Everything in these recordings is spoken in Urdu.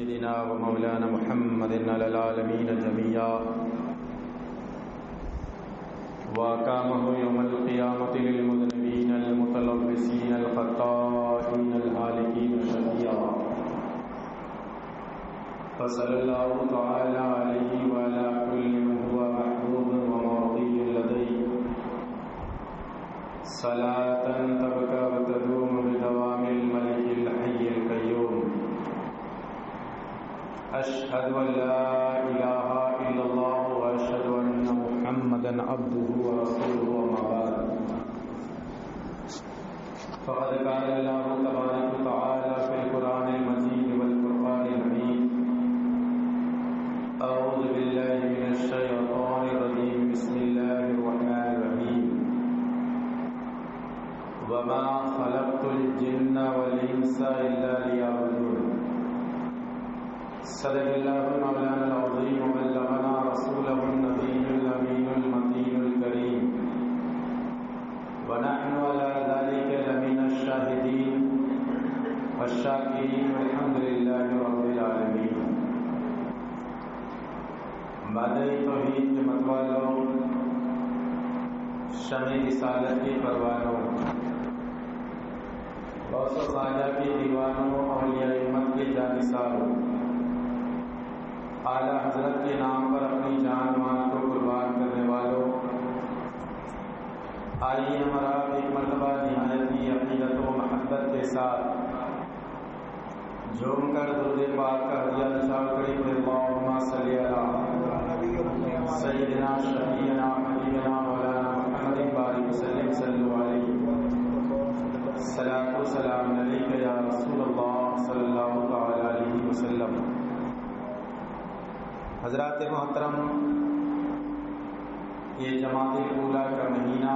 سيدنا ومولانا محمد على العالمين جميعا وأقامه يوم القيامة للمذنبين المتلبسين الخطائين الهالكين شفيعا فصلى الله تعالى عليه وعلى كل من هو محبوب ومرضي لديه صلاة تبقى وتدوم بدوام الملك الحي القيوم أشهد أن لا إله إلا الله وأشهد أن محمدا عبده ورسوله وما بعد فقد قال الله تبارك وتعالى في القرآن المجيد والفرقان الحميد أعوذ بالله من الشيطان الرجيم بسم الله الرحمن الرحيم وما خلقت الجن والإنس إلا ليعبدون صدق الله مولانا العظيم وبلغنا رسوله النبي الأمين المتين الكريم ونحن على ذلك لمن الشاهدين والشاكرين والحمد لله رب العالمين. مادہ توحید کے متوالوں، شمع رسالت کے پروانوں، غوث و خواجہ کے دیوانوں، اولیاء امت کے جانثاروں، اعلیٰ حضرت کے نام پر اپنی جان مال کو قربان کرنے والوں، آئیے ہمارا ایک مرتبہ نہایت ہی عقیدت و محبت کے ساتھ جھوم کر درود پاک کا ہدیہ نثار کریں کہ اللہم صلی علی سیدنا شفیعنا حبیبنا مولانا محمد بارک وسلم صلی علیہ صلاۃ و سلام علیک یا رسول اللہ صلی اللہ تعالی علیہ وسلم. حضرات محترم، یہ جماعت اولیٰ کا مہینہ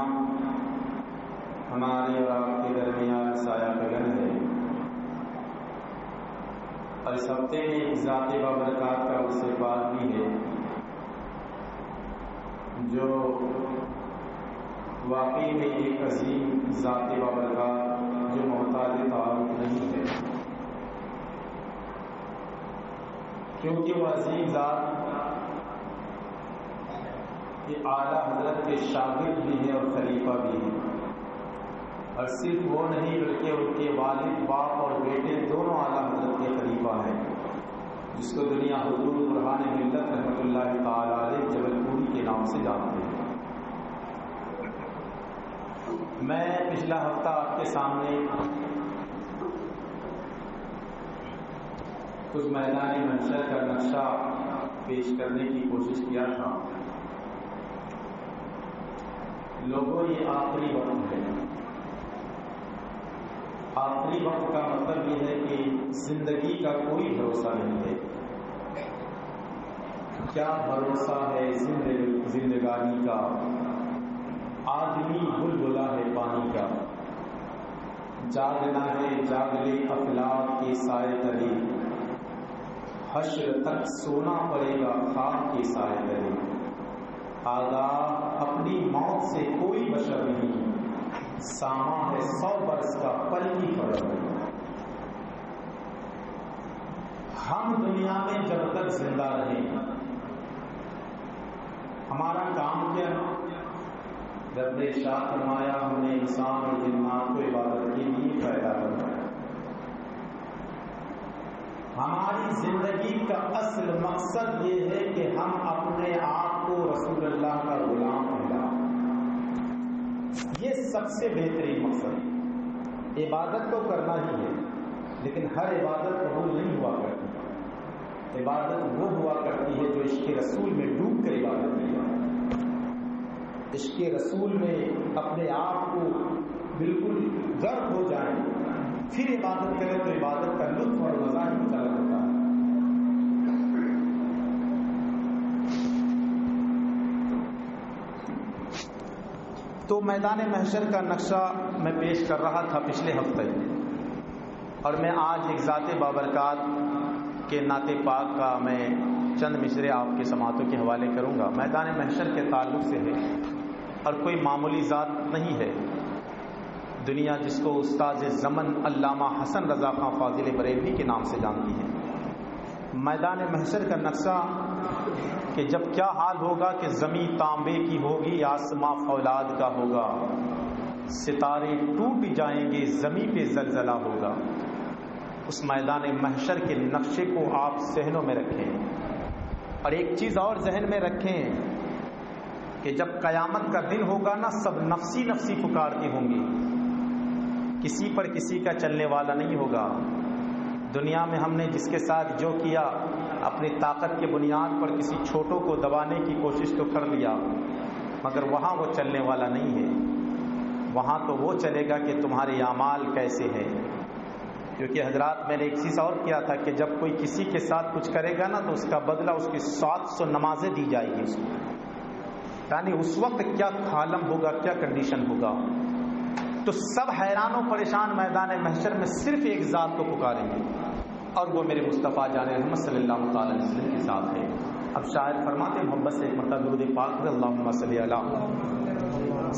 ہمارے اور آپ کے درمیان سایہ فگن ہے، اور اس ہفتے میں ایک ذات بابرکات کا استقبال بھی ہے جو واقعی میں ایک عظیم ذات بابرکات جو محتاج تعارف نہیں ہے، کیونکہ وہ عظیم ذات یہ اعلیٰ حضرت کے شاگرد بھی ہیں اور خلیفہ بھی ہیں، اور صرف وہ نہیں بلکہ ان کے والد باپ اور بیٹے دونوں اعلیٰ حضرت کے خلیفہ ہیں، جس کو دنیا حضور برہان ملت رحمۃ اللہ تعالی علیہ جبل پوری کے نام سے جانتے ہیں. میں پچھلا ہفتہ آپ کے سامنے کچھ میدان محشر کا نقشہ پیش کرنے کی کوشش کیا تھا. لوگوں، یہ آخری وقت ہے. آخری وقت کا مطلب یہ ہے کہ زندگی کا کوئی بھروسہ نہیں ہے. کیا بھروسہ ہے زندگانی کا؟ آدمی بلبلا ہے پانی کا. جاگنا ہے جاگ لے افلاک کے سائے تلے، حشر تک سونا پڑے گا خاک کے سائے تلے. آگاہ اپنی موت سے کوئی بشر نہیں، ساما ہے 100 برس کا پل کی فرق نہیں. ہم دنیا میں جب تک زندہ رہیں ہمارا کام کیا؟ رب نے ارشاد فرمایا ہم نے انسان اور جنات کو عبادت کے لیے پیدا کروایا. ہماری زندگی کا اصل مقصد یہ ہے کہ ہم اپنے آپ کو رسول اللہ کا غلام بنائیں. یہ سب سے بہترین مقصد ہے. عبادت تو کرنا ہی ہے، لیکن ہر عبادت قبول نہیں ہوا کرتی. عبادت وہ ہوا کرتی ہے جو عشق رسول میں ڈوب کر عبادت کی جائے. عشق رسول میں اپنے آپ کو بالکل غرق ہو جائیں، پھر عبادت کریں تو عبادت کا لطف اور مزہ ہی کچھ الگ ہوتا ہے. تو میدان محشر کا نقشہ میں پیش کر رہا تھا پچھلے ہفتے، اور میں آج ایک ذات بابرکات کے نعت پاک کا میں چند مصرے آپ کے سماعتوں کے حوالے کروں گا. میدان محشر کے تعلق سے ہے اور کوئی معمولی ذات نہیں ہے. دنیا جس کو استاد زمن علامہ حسن رضا خان فاضل بریلوی کے نام سے جانتی ہے. میدان محشر کا نقشہ کہ جب کیا حال ہوگا کہ زمین تانبے کی ہوگی، آسماں فولاد کا ہوگا، ستارے ٹوٹ جائیں گے، زمین پہ زلزلہ ہوگا۔ اس میدان محشر کے نقشے کو آپ ذہنوں میں رکھیں، اور ایک چیز اور ذہن میں رکھیں کہ جب قیامت کا دن ہوگا نا، سب نفسی نفسی پکارتے ہوں گے، کسی پر کسی کا چلنے والا نہیں ہوگا۔ دنیا میں ہم نے جس کے ساتھ جو کیا، اپنی طاقت کے بنیاد پر کسی چھوٹوں کو دبانے کی کوشش تو کر لیا، مگر وہاں وہ چلنے والا نہیں ہے۔ وہاں تو وہ چلے گا کہ تمہارے اعمال کیسے ہیں۔ کیونکہ حضرات، میں نے ایک چیز اور کیا تھا کہ جب کوئی کسی کے ساتھ کچھ کرے گا نا، تو اس کا بدلہ اس کی 700 نمازیں دی جائے گی اس کو۔ یعنی اس وقت کیا عالم ہوگا، کیا کنڈیشن ہوگا۔ تو سب حیران و پریشان میدان محشر میں صرف ایک ذات کو پکاریں گے، اور وہ میرے مصطفیٰ جان رحمت صلی اللہ تعالی علیہ وسلم کی ذات ہے۔ اب شاید فرماتے ہیں محبت سے ایک مرتبہ درود پاک پڑھ، اللہم صلی علی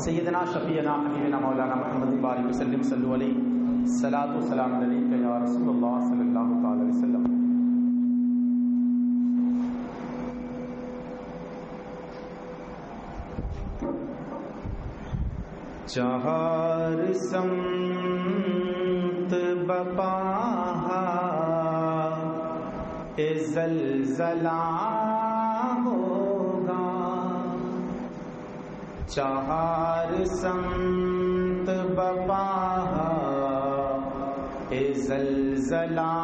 سیدنا شفیعنا حبیبنا مولانا محمد بارک وسلم، صلو علیہ، صلاۃ و سلام علیک یا رسول اللہ صلی اللہ تعالی علیہ وسلم۔ چہار سمت بپاہا زلزلہ ہوگا، چہار سمت بپاہا زلزلہ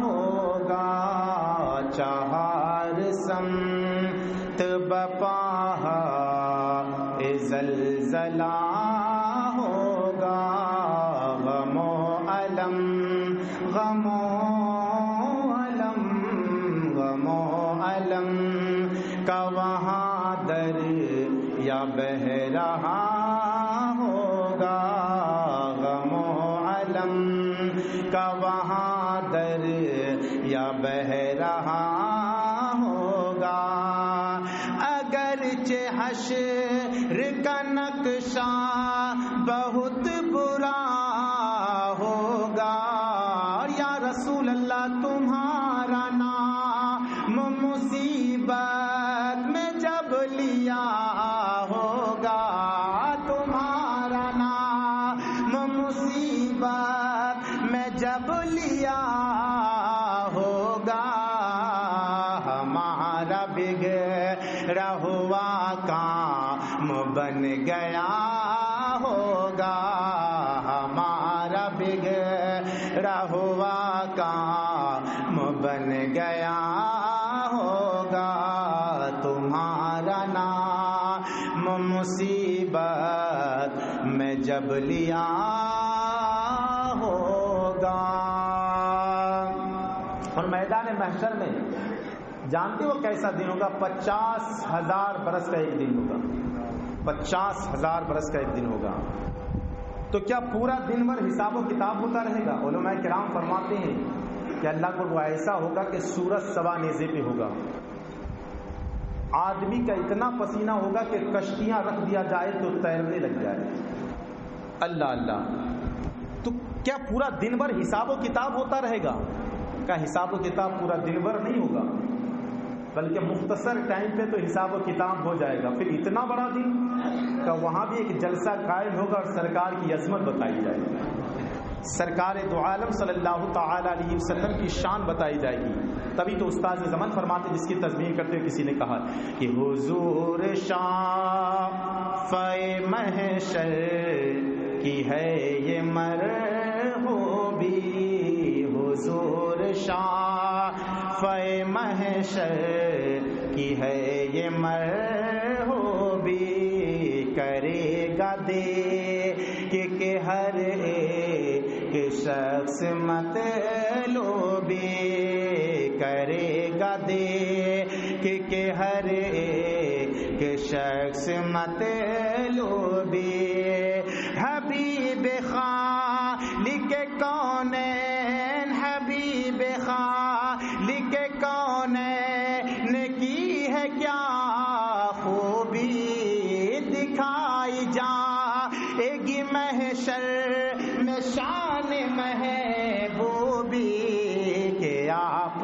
ہوگا، چہار سمت بپاہا زلزلہ ہوگا، غم و علم، غم و علم، غم و علم کا وہاں دریا بہہ رہا ہوگا، غم و علم کا وہاں دریا بہہ رہا ہوگا۔ اگرچہ حشر کا نقشہ بہت برا ہوگا، یا رسول اللہ تمہارا نام مصیبت میں جب لیا ہوگا، تمہارا نام مصیبت میں جب لیا ہوگا، ہمارا بگڑا ہوا کام بن گیا ہوگا، ہمارا بگڑا ہوا کام بن گیا ہوگا، تمہارا نام مصیبت میں جب لیا ہوگا۔ اور میدان محشر میں جانتے ہو کیسا دن ہوگا؟ 50,000 برس کا ایک دن ہوگا، 50,000 برس کا ایک دن ہوگا۔ تو کیا پورا دن بھر حساب و کتاب ہوتا رہے گا؟ علماء کرام فرماتے ہیں کہ اللہ کو وہ ایسا ہوگا کہ سورج سوا نیزے پہ ہوگا، آدمی کا اتنا پسینہ ہوگا کہ کشتیاں رکھ دیا جائے تو تیرنے لگ جائے۔ اللہ اللہ، تو کیا پورا دن بھر حساب و کتاب ہوتا رہے گا؟ کا حساب و کتاب پورا دن بھر نہیں ہوگا، بلکہ مختصر ٹائم پہ تو حساب و کتاب ہو جائے گا۔ پھر اتنا بڑا دن کا وہاں بھی ایک جلسہ قائم ہوگا اور سرکار کی عظمت بتائی جائے گی، سرکار دو عالم صلی اللہ تعالی علیہ وسلم کی شان بتائی جائے گی۔ تبھی تو استاد زمن فرماتے، جس کی تسبیح کرتے ہوئے کسی نے کہا کہ حضور شافع محشر کی ہے یہ مرغوبی، حضور شافع محشر کی ہے یہ مرغوبی، کرے گا دے کہ ہر ایک شخص مطلوبی، کرے گا دے کہ ہر ایک شخص مطلوبی، حبیب خالق کونین، حبیب خالق کونین کی ہے کیا خوبی، دکھائی جائے گی محشر میں شان محبوبی، کہ آپ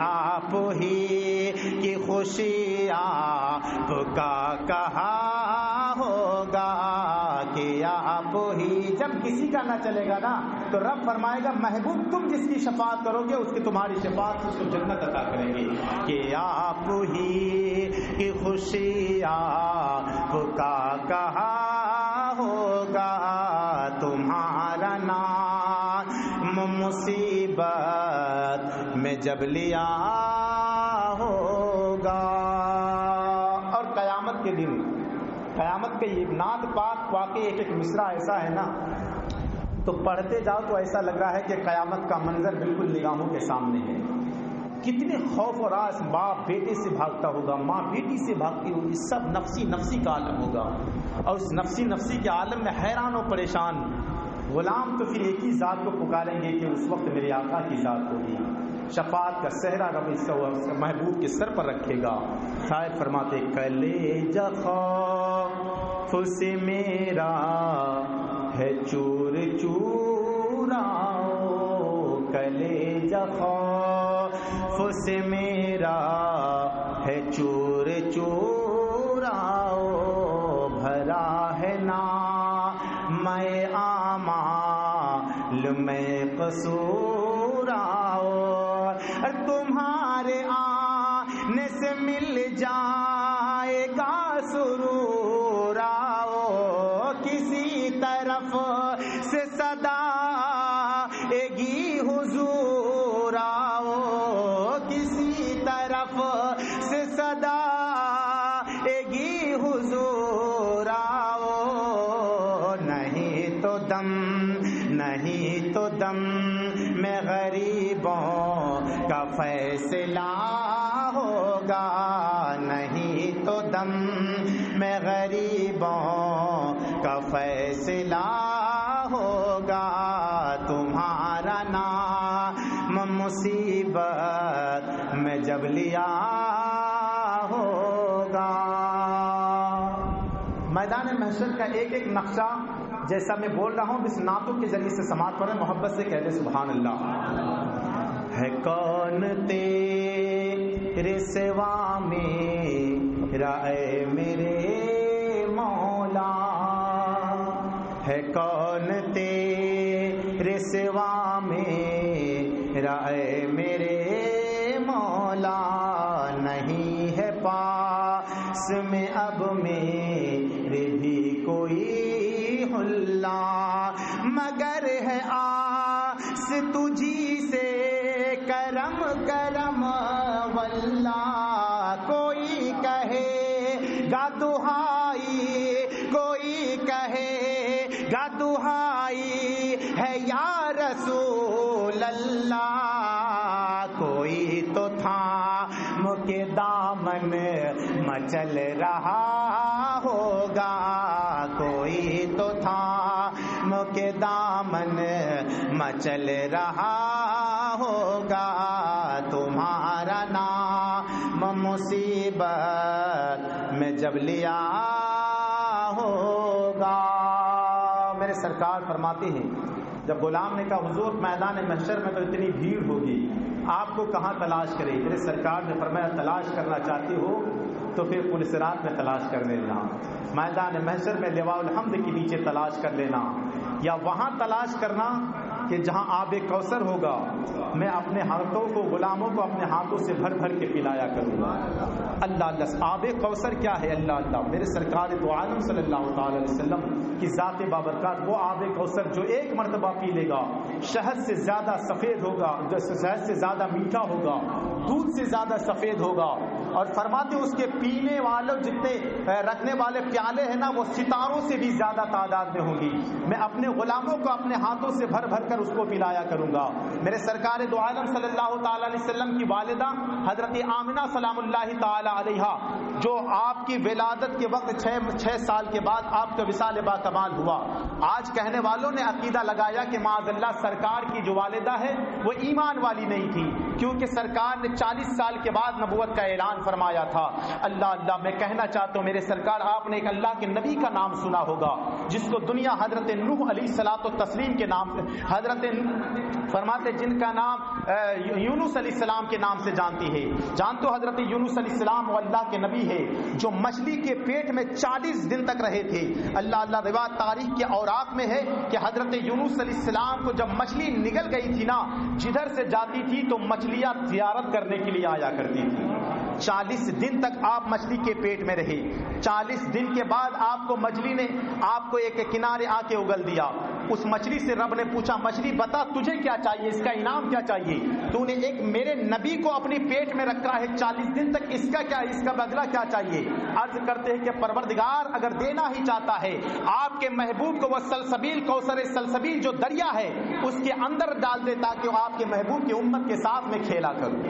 آپ ہی کی خوشی آپ کا کہا ہوگا کہ آپ ہی. جب کسی کا نہ چلے گا نا تو رب فرمائے گا محبوب تم جس کی شفاعت کرو گے اس کی تمہاری شفاعت سے اس کو جنت عطا کریں گے کہ آپ ہی کی خوشی آپ کا کہا ہوگا تمہارا نام مصیبت میں جب لیا ہوگا. اور قیامت کے دن قیامت کے یہ نعت پاک واقعی ایک ایک مصرع ایسا ہے نا تو پڑھتے جاؤ تو ایسا لگ رہا ہے کہ قیامت کا منظر بالکل نگاہوں کے سامنے ہے. کتنے خوف و راز باپ بیٹے سے بھاگتا ہوگا, ماں بیٹی سے بھاگتی ہوگی, سب نفسی نفسی کا عالم ہوگا. اور اس نفسی نفسی کے عالم میں حیران و پریشان غلام تو پھر ایک ہی ذات کو پکاریں گے کہ اس وقت میرے آقا کی ذات ہوگی. شفاعت کا صحرا رب اس کا محبوب کے سر پر رکھے گا. شاعر فرماتے کلیجہ خوف سے میرا ہے چور چوراؤ, کلیجہ خوف سے میرا ہے چور چوراؤ, بھرا ہے نا میں آمال میں قصور آؤ, تمہارے آنے سے مل جائے گا سرور آؤ, کسی طرف سے صدا گی حضور آؤ, کسی طرف سے صدا گی حضور آؤ, نہیں تو دم نہیں تو دم میں غریبوں کا فیصلہ ہوگا, نہیں تو دم میں غریبوں کا فیصلہ ہوگا, تمہارا نام مصیبت میں جب لیا ہوگا. میدان محشر کا ایک ایک نقشہ جیسا میں بول رہا ہوں اس نعتوں کے ذریعے سے سماعت پڑھیں, محبت سے کہہ دیں سبحان اللہ. ہے کون تیرے سوا میرا اے میرے مولا, ہے کون تیرے سوا میرا اے میرے مولا, نہیں ہے پاس میں اب میرے بھی کوئی حلا, مگر ہے آس تجھی سے کرم کرم واللہ, کوئی کہے گا دہائی کوئی کہے گا دہائی ہے یا رسول اللہ, کوئی تو تھام کے دامن مچل رہا ہوگا, کوئی تو تھام کے دامن مچل رہا ہوگا, تمہارا نام مصیبت میں جب لیا ہوگا. میرے سرکار فرماتے ہیں جب غلام نے کہا حضور میدان محشر میں تو اتنی بھیڑ ہوگی آپ کو کہاں تلاش کرے, میرے سرکار نے فرمایا تلاش کرنا چاہتے ہو تو پھر پل صراط میں تلاش کر لینا, میدان محشر میں لواء الحمد کے نیچے تلاش کر لینا, یا وہاں تلاش کرنا کہ جہاں آب کوثر ہوگا میں اپنے ہاتھوں کو غلاموں کو اپنے ہاتھوں سے بھر بھر کے پلایا کروں گا. اللہ اللہ, آب کوثر کیا ہے؟ اللہ اللہ, میرے سرکار دو عالم صلی اللہ تعالی علیہ وسلم کی ذات بابرکات وہ آب کوثر جو ایک مرتبہ پی لے گا شہد سے زیادہ سفید ہوگا, شہد سے زیادہ میٹھا ہوگا, دودھ سے زیادہ سفید ہوگا, اور فرماتے اس کے پینے والوں جتنے رکھنے والے پیالے ہیں نا وہ ستاروں سے بھی زیادہ تعداد میں ہوں گی. میں اپنے غلاموں کو اپنے ہاتھوں سے بھر بھر کر اس کو پلایا کروں گا. میرے سرکار دو عالم صلی اللہ تعالی علیہ وسلم کی والدہ حضرت آمنہ سلام اللہ تعالی علیہا جو آپ کی ولادت کے وقت 6 سال کے بعد آپ کا وصال با کمال ہوا, آج کہنے والوں نے عقیدہ لگایا کہ معاذ اللہ سرکار کی جو والدہ ہے وہ ایمان والی نہیں تھی کیونکہ سرکار نے 40 سال کے بعد نبوت کا اعلان فرمایا تھا. اللہ اللہ, میں کہنا چاہتا ہوں میرے سرکار آپ نے ایک اللہ کے نبی کا نام سنا ہوگا جس کو دنیا حضرت نوح علیہ الصلوۃ والتسلیم کے نام حضرت فرماتے جن کا نام یونس علیہ السلام کے نام سے جانتی ہے، جانتے ہو حضرت یونس علیہ السلام وہ اللہ کے نبی ہے جو مچھلی کے پیٹ میں 40 دن تک رہے تھے۔ اللہ روایت تاریخ کے اوراق میں ہے کہ حضرت یونس علیہ السلام کو جب مچھلی نگل گئی تھی نا، جدھر سے جاتی تھی تو مچھلیاں زیارت کرنے کے لیے آیا کرتی تھی۔ 40 دن تک آپ مچھلی کے پیٹ میں رہے۔ 40 دن کے بعد آپ کو مچھلی نے آپ کو ایک کنارے آ کے اگل دیا۔ اس مچھلی سے رب نے پوچھا مچھلی بتا تجھے کیا چاہیے، اس کا انعام کیا چاہیے؟ تو نے ایک میرے نبی کو اپنی پیٹ میں رکھا ہے 40 دن تک، اس کا کیا، اس کا بدلہ کیا چاہیے؟ عرض کرتے ہیں کہ پروردگار اگر دینا ہی چاہتا ہے آپ کے محبوب کو وہ سلسبیل، کوثر سلسبیل جو دریا ہے اس کے اندر ڈال دے تاکہ وہ آپ کے محبوب کی امت کے ساتھ میں کھیلا کروں،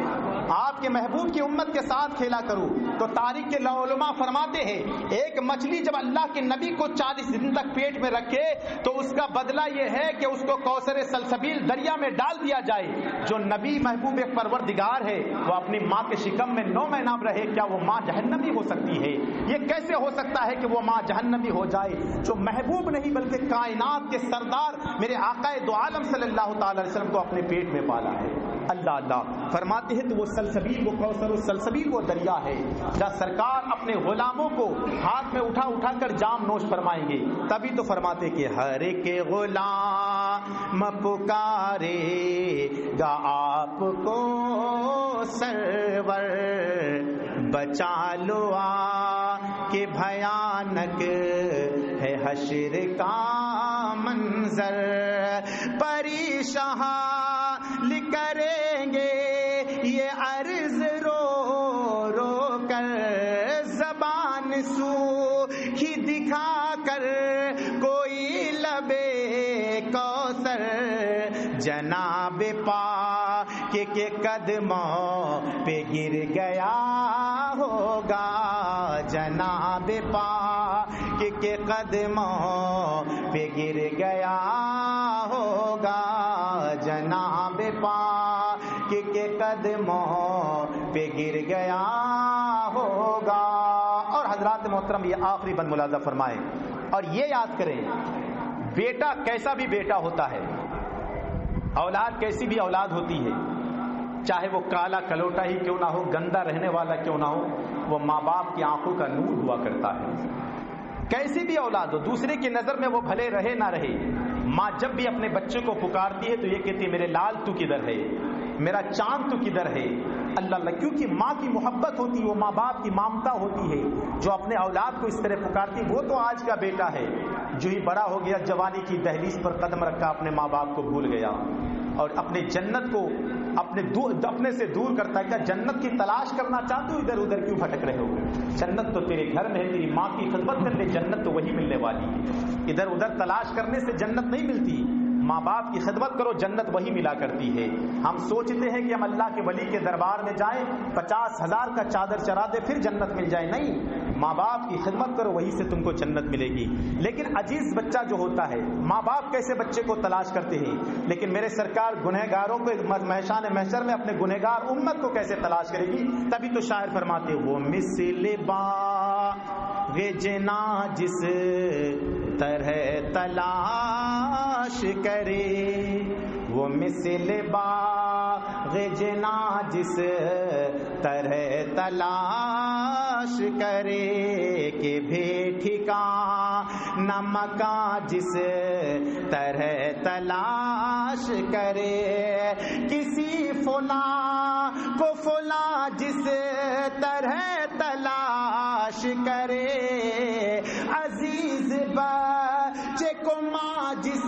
آپ کے محبوب کی امت کے ساتھ کھیلا کروں۔ تو تاریخ کے علماء فرماتے ہیں ایک مچھلی جب اللہ کے نبی کو 40 دن تک پیٹ میں رکھے تو اس کا بدلہ یہ ہے کہ اس کو کوثر سلسبیل دریا میں ڈال دیا جائے۔ جو نبی محبوب ایک پروردگار ہے وہ اپنی ماں کے شکم میں 9 مہینہ رہے، کیا وہ ماں جہنمی ہو سکتی ہے؟ یہ کیسے ہو سکتا ہے کہ وہ ماں جہنمی ہو جائے جو محبوب نہیں بلکہ کائنات کے سردار میرے آقا دو عالم صلی اللہ تعالی علیہ وسلم کو اپنے پیٹ میں پالا ہے؟ اللہ فرماتے ہیں تو وہ سلسبیل، وہ کوثر السلسبیل وہ دریا ہے جہاں سرکار اپنے غلاموں کو ہاتھ میں اٹھا کر جام نوش فرمائیں گے۔ تبھی تو فرماتے کہ ہر ایک غلام پکارے گا آپ کو سرور، بچا لو کہ بھیانک ہے حشر کا منظر، پریشان کریں گے یہ عرض رو رو کر، زبان سوکھی دکھا کر کوئی لبے کوثر، جناب پاک کے قدموں پہ گر گیا ہوگا، جناب پاک کے قدموں پہ گر گیا ہوگا، جناب پاک کے قدموں پہ گر گیا ہوگا۔ اور حضرات محترم یہ آخری بند ملاحظہ فرمائیں اور یہ یاد کریں بیٹا کیسا بھی بیٹا ہوتا ہے، اولاد کیسی بھی اولاد ہوتی ہے، چاہے وہ کالا کلوٹا ہی کیوں نہ ہو، گندا رہنے والا کیوں نہ ہو، وہ ماں باپ کی آنکھوں کا نور ہوا کرتا ہے۔ کیسی بھی اولاد ہو، دوسرے کی نظر میں وہ بھلے رہے نہ رہے، ماں جب بھی اپنے بچے کو پکارتی ہے تو یہ کہتی ہے میرے لال تو کدھر ہے، میرا چاند تو کدھر ہے؟ اللہ، کیونکہ ماں کی محبت ہوتی ہے، وہ ماں باپ کی ممتا ہوتی ہے، جو اپنے اولاد کو اس طرح پکارتی۔ وہ تو آج کا بیٹا ہے جو ہی بڑا ہو گیا، جوانی کی دہلیز پر قدم رکھا، اپنے ماں باپ کو بھول گیا اور اپنے جنت کو اپنے سے دور کرتا ہے۔ کیا جنت کی تلاش کرنا چاہتے ہو؟ ادھر ادھر کیوں بھٹک رہے ہو؟ جنت تو تیرے گھر میں ہے، تیری ماں کی خدمت کر لے، جنت تو وہی ملنے والی ہے۔ ادھر ادھر تلاش کرنے سے جنت نہیں ملتی، ماں باپ کی خدمت کرو، جنت وہی ملا کرتی ہے۔ ہم سوچتے ہیں کہ ہم اللہ کے ولی کے دربار میں جائیں، 50,000 کا چادر چرا دے پھر جنت مل جائے، نہیں، ماں باپ کی خدمت کرو، وہی سے تم کو جنت ملے گی۔ لیکن عزیز بچہ جو ہوتا ہے، ماں باپ کیسے بچے کو تلاش کرتے ہیں، لیکن میرے سرکار گنہگاروں کو محشان محشر میں اپنے گنہگار امت کو کیسے تلاش کرے گی؟ تبھی تو شاعر فرماتے وہ مثل باغ جنا جس طرح تلاش کرے، وہ مثل باغ جنا جس طرح تلاش کرے، کہ ٹھکانہ مکان جس طرح تلاش کرے، کسی فلاں کو فلاں جس طرح تلاش کرے، عزیز بچے کو ماں جس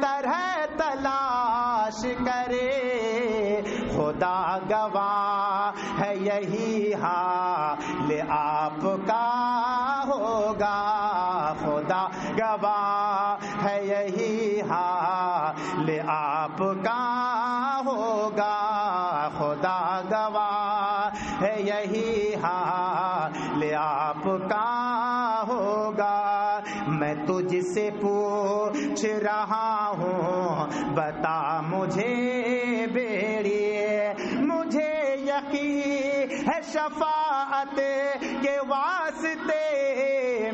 طرح تلاش کرے، خدا گواہ ہے یہی حال آپ کا ہوگا، خدا گواہ ہے یہی حال آپ کا ہوگا، خدا گواہ ہے یہی حال آپ کا ہوگا۔ میں تجھ سے پوچھ رہا ہوں بتا مجھے بیڑی، مجھے یقین ہے شفاعت کے واسطے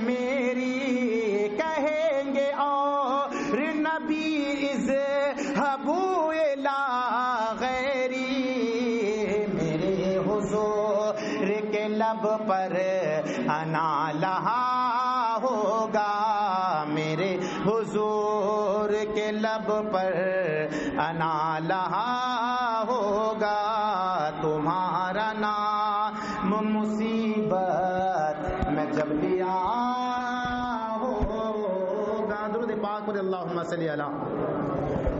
میری، کہیں گے اور نبی از لب پر انا لہا ہوگا، میرے حضور کے لب پر انا لہا ہوگا، تمہارا نام مصیبت میں جب بھی ہوگا۔ درود پاک پر اللہم صلی علی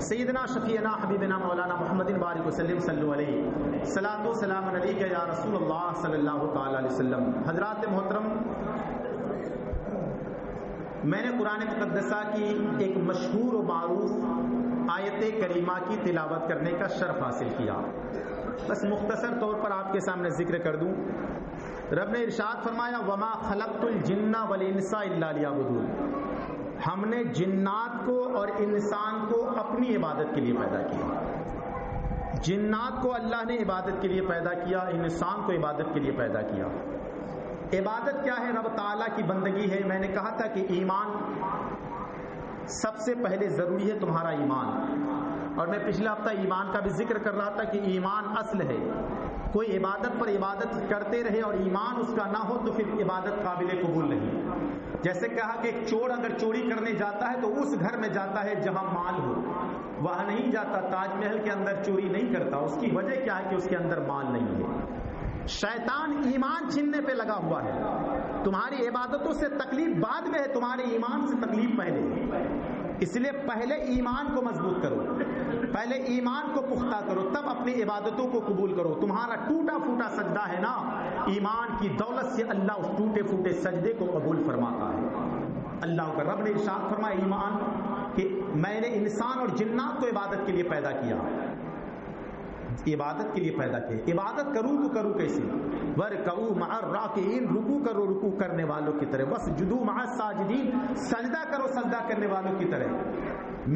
سیدنا شفیعنا حبیبنا مولانا محمد بارک وسلم صلو علیہ، صلاۃ و سلام علیک یا رسول اللہ صلی اللہ تعالی علیہ وسلم۔ حضرات محترم، میں نے قرآن مقدسہ کی ایک مشہور و معروف آیت کریمہ کی تلاوت کرنے کا شرف حاصل کیا، بس مختصر طور پر آپ کے سامنے ذکر کر دوں۔ رب نے ارشاد فرمایا وما خلقت الجن والانس الا لیعبدون، ہم نے جنات کو اور انسان کو اپنی عبادت کے لیے پیدا کیا۔ جنات کو اللہ نے عبادت کے لیے پیدا کیا، انسان کو عبادت کے لیے پیدا کیا۔ عبادت کیا ہے؟ رب تعالیٰ کی بندگی ہے۔ میں نے کہا تھا کہ ایمان سب سے پہلے ضروری ہے، تمہارا ایمان، اور میں پچھلا ہفتہ ایمان کا بھی ذکر کر رہا تھا کہ ایمان اصل ہے۔ کوئی عبادت پر عبادت کرتے رہے اور ایمان اس کا نہ ہو تو پھر عبادت قابل قبول نہیں۔ جیسے کہا کہ ایک چور اگر چوری کرنے جاتا ہے تو اس گھر میں جاتا ہے جہاں مال ہو، وہاں نہیں جاتا، تاج محل کے اندر چوری نہیں کرتا۔ اس کی وجہ کیا ہے کہ اس کے اندر مال نہیں ہے۔ شیطان ایمان چھیننے پہ لگا ہوا ہے۔ تمہاری عبادتوں سے تکلیف بعد میں ہے، تمہارے ایمان سے تکلیف پہلے ہے۔ اس لیے پہلے ایمان کو مضبوط کرو، پہلے ایمان کو پختہ کرو، تب اپنی عبادتوں کو قبول کرو۔ تمہارا ٹوٹا پھوٹا سجدہ ہے نا، ایمان کی دولت سے اللہ اس ٹوٹے پھوٹے سجدے کو قبول فرماتا ہے۔ اللہ کا رب نے ارشاد فرمایا ایمان کہ میں نے انسان اور جنات کو عبادت کے لیے پیدا کیا، عبادت کے لیے پیدا کیا۔ عبادت کروں تو کروں کیسے؟ وَرْكَعُوا مَعَ الرَّاكِعِينَ، رکوع کرو رکوع کرنے والوں کی طرح، وَاسْجُدُوا مَعَ السَّاجِدِينَ، سجدہ کرو سجدہ کرنے والوں کی طرح۔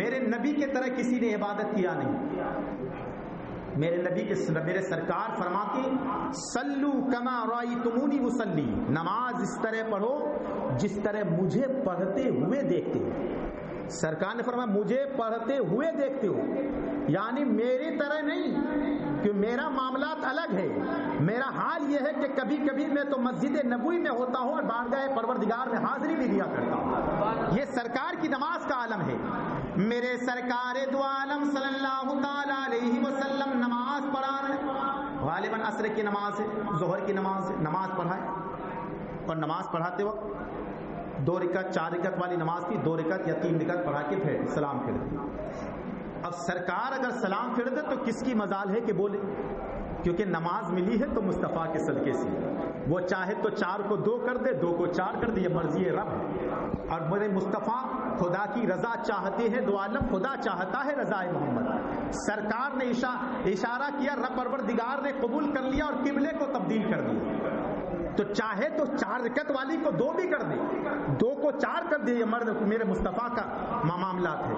میرے نبی کی طرح کسی نے عبادت کیا نہیں۔ میرے نبی کے میرے سرکار فرماتے صلو کما رأیتمونی اصلی، نماز اس طرح پڑھو جس طرح مجھے پڑھتے ہوئے دیکھتے ہو۔ سرکار نے فرمایا مجھے پڑھتے ہوئے دیکھتے ہو، یعنی میری طرح نہیں، کہ میرا معاملات الگ ہے۔ میرا حال یہ ہے کہ کبھی کبھی میں تو مسجد نبوی میں ہوتا ہوں اور بارگاہ پروردگار میں حاضری بھی دیا کرتا ہوں۔ یہ سرکار کی نماز کا عالم ہے۔ میرے سرکار دو عالم صلی اللہ تعالی علیہ وسلم نماز پڑھا رہے، غالباً عصر کی نماز ہے، ظہر کی نماز ہے، نماز پڑھائے، اور نماز پڑھاتے وقت 2 رکعت 4 رکعت والی نماز تھی، 2 رکعت یا 3 رکعت پڑھا کے پھر سلام پھیر دے۔ اب سرکار اگر سلام پھیر دے تو کس کی مجال ہے کہ بولے؟ کیونکہ نماز ملی ہے تو مصطفیٰ کے صدقے سے، وہ چاہے تو 4 کو 2 کر دے، 2 کو 4 کر دے، یہ مرضی رب ہے۔ اور میرے مصطفیٰ خدا کی رضا چاہتے ہیں، دو عالم خدا چاہتا ہے رضا محمد۔ سرکار نے اشارہ کیا، رب پروردگار نے قبول کر لیا اور قبلے کو تبدیل کر دیا، تو چاہے تو 4 رکعت والی کو 2 بھی کر دے، 2 کو 4 کر دے، یہ مرد میرے مصطفیٰ کا معاملات ہے۔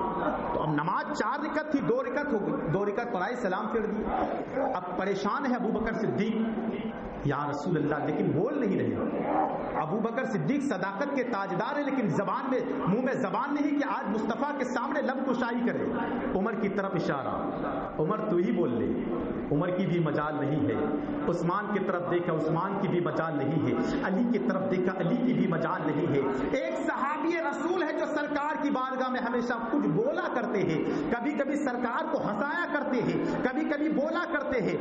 تو اب نماز 4 رکعت تھی، 2 رکعت ہو گئی، 2 رکعت پڑھائی، سلام پھیر دی۔ اب پریشان ہے ابو بکر صدیق، یا رسول اللہ، لیکن بول نہیں رہے۔ ابو بکر صدیق صداقت کے تاجدار ہیں، لیکن زبان میں منہ میں زبان نہیں کہ آج مصطفیٰ کے سامنے لب کشائی کرے۔ عمر کی طرف اشارہ، عمر تو ہی بول لے، عمر کی بھی مجال نہیں ہے۔ عثمان کی طرف دیکھا، عثمان کی بھی مجال نہیں ہے۔ علی کی طرف دیکھا، علی کی بھی مجال نہیں ہے۔ ایک صحابی رسول ہے جو سرکار کی بارگاہ میں ہمیشہ کچھ بولا کرتے ہیں، کبھی کبھی سرکار کو ہنسایا کرتے ہیں، کبھی کبھی بولا کرتے ہیں۔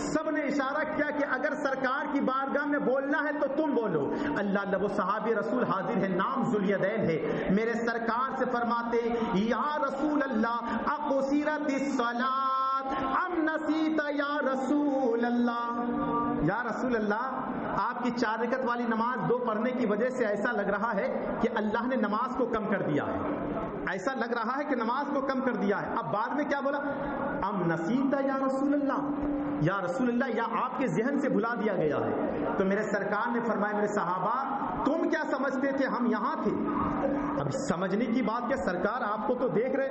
سب نے اشارہ کیا کہ اگر سرکار کی بارگاہ میں بولنا ہے تو تم بولو۔ اللہ وہ صحابی رسول حاضر ہے، نام ذوالیدین ہے، میرے سرکار سے فرماتے یا رسول اللہ اقصرت الصلاۃ ام نسیت یا رسول اللہ، یا رسول اللہ آپ کی 4 رکعت والی نماز 2 پڑھنے کی وجہ سے ایسا لگ رہا ہے کہ اللہ نے نماز کو کم کر دیا ہے، ایسا لگ رہا ہے کہ نماز کو کم کر دیا ہے۔ اب بعد میں کیا بولا؟ ام نسیت یا رسول اللہ، یا رسول اللہ، یا آپ کے ذہن سے بھلا دیا گیا ہے۔ تو میرے سرکار نے فرمایا میرے صحابہ تم کیا سمجھتے تھے ہم یہاں تھے؟ اب سمجھنے کی بات کیا، سرکار آپ کو تو دیکھ رہے،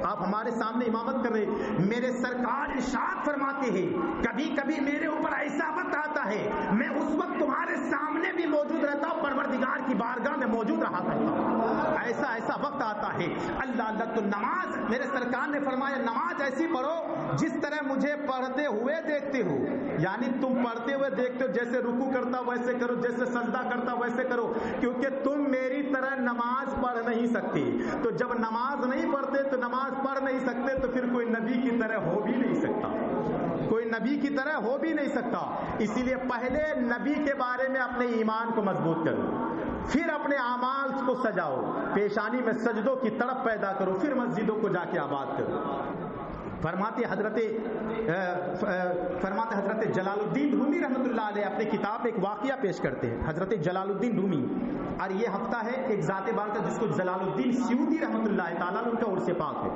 آپ ہمارے سامنے امامت کر رہے۔ میرے سرکار ارشاد فرماتے ہیں کبھی کبھی میرے اوپر ایسا وقت آتا ہے میں اس وقت تمہارے سامنے بھی موجود رہتا ہوں، پروردگار کی بارگاہ میں موجود رہا کرتا ہوں۔ ایسا ایسا ایسا وقت آتا ہے اللہ اللہ تو نماز میرے سرکار نے فرمایا نماز ایسی پڑھو جس طرح مجھے پڑھتے ہوئے دیکھتے ہو، یعنی تم پڑھتے ہوئے دیکھتے ہو، جیسے رکوع کرتا ویسے کرو، جیسے سجدہ کرتا ویسے کرو، کیونکہ تم میری طرح نماز پڑھ نہیں سکتے۔ تو جب نماز نہیں پڑھتے تو نماز پڑھ نہیں سکتے تو پھر کوئی نبی کی طرح ہو بھی نہیں سکتا، کوئی نبی کی طرح ہو بھی نہیں سکتا۔ اسی لیے پہلے نبی کے بارے میں اپنے ایمان کو مضبوط کرو، پھر اپنے اعمال کو سجاؤ، پیشانی میں سجدوں کی تڑپ پیدا کرو، پھر مسجدوں کو جا کے آباد کرو۔ فرماتے حضرت جلال الدین رومی رحمۃ اللہ علیہ اپنی کتاب ایک واقعہ پیش کرتے ہیں۔ حضرت جلال الدین رومی، اور یہ ہفتہ ہے ایک ذات بار کا جس کو جلال الدین سیوطی رحمۃ اللہ تعالیٰ ان کا عرص پاک ہے،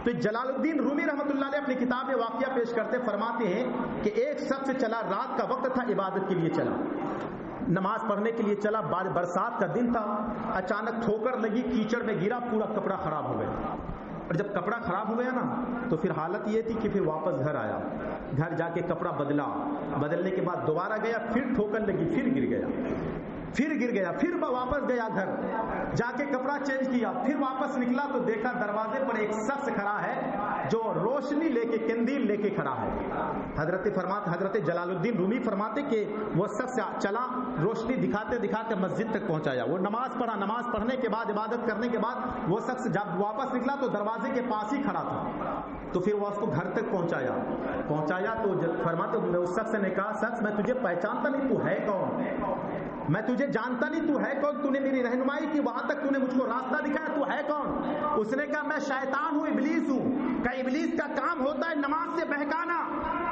تو جلال الدین رومی رحمۃ اللہ علیہ اپنی کتاب میں واقعہ پیش کرتے فرماتے ہیں کہ ایک شخص چلا، رات کا وقت تھا، عبادت کے لیے چلا، نماز پڑھنے کے لیے چلا، برسات کا دن تھا، اچانک ٹھوکر لگی، کیچڑ میں گرا، پورا کپڑا خراب ہو گیا، اور جب کپڑا خراب ہو گیا نا تو پھر حالت یہ تھی کہ پھر واپس گھر آیا، گھر جا کے کپڑا بدلا، بدلنے کے بعد دوبارہ گیا، پھر ٹھوکر لگی، پھر گر گیا، پھر واپس گیا گھر، جا کے کپڑا چینج کیا، پھر واپس نکلا تو دیکھا دروازے پر ایک شخص کھڑا ہے جو روشنی لے کے، کندیل لے کے کھڑا ہے۔ حضرت جلال الدین رومی فرماتے کہ وہ شخص چلا، روشنی دکھاتے دکھاتے مسجد تک پہنچایا، وہ نماز پڑھا، نماز پڑھنے کے بعد، عبادت کرنے کے بعد وہ شخص جب واپس نکلا تو دروازے کے پاس ہی کھڑا تھا، تو پھر وہ اس کو گھر تک پہنچایا تو فرماتے اس شخص نے کہا، شخص میں تجھے پہچانتا نہیں، تو ہے کون؟ میں تجھے جانتا نہیں، تو ہے کون؟ تو نے میری رہنمائی کی، وہاں تک تو نے مجھ کو راستہ دکھایا، تو ہے کون؟ اس نے کہا میں شیطان ہوں، ابلیس ہوں۔ کہ ابلیس کا کام ہوتا ہے نماز سے بہکانا،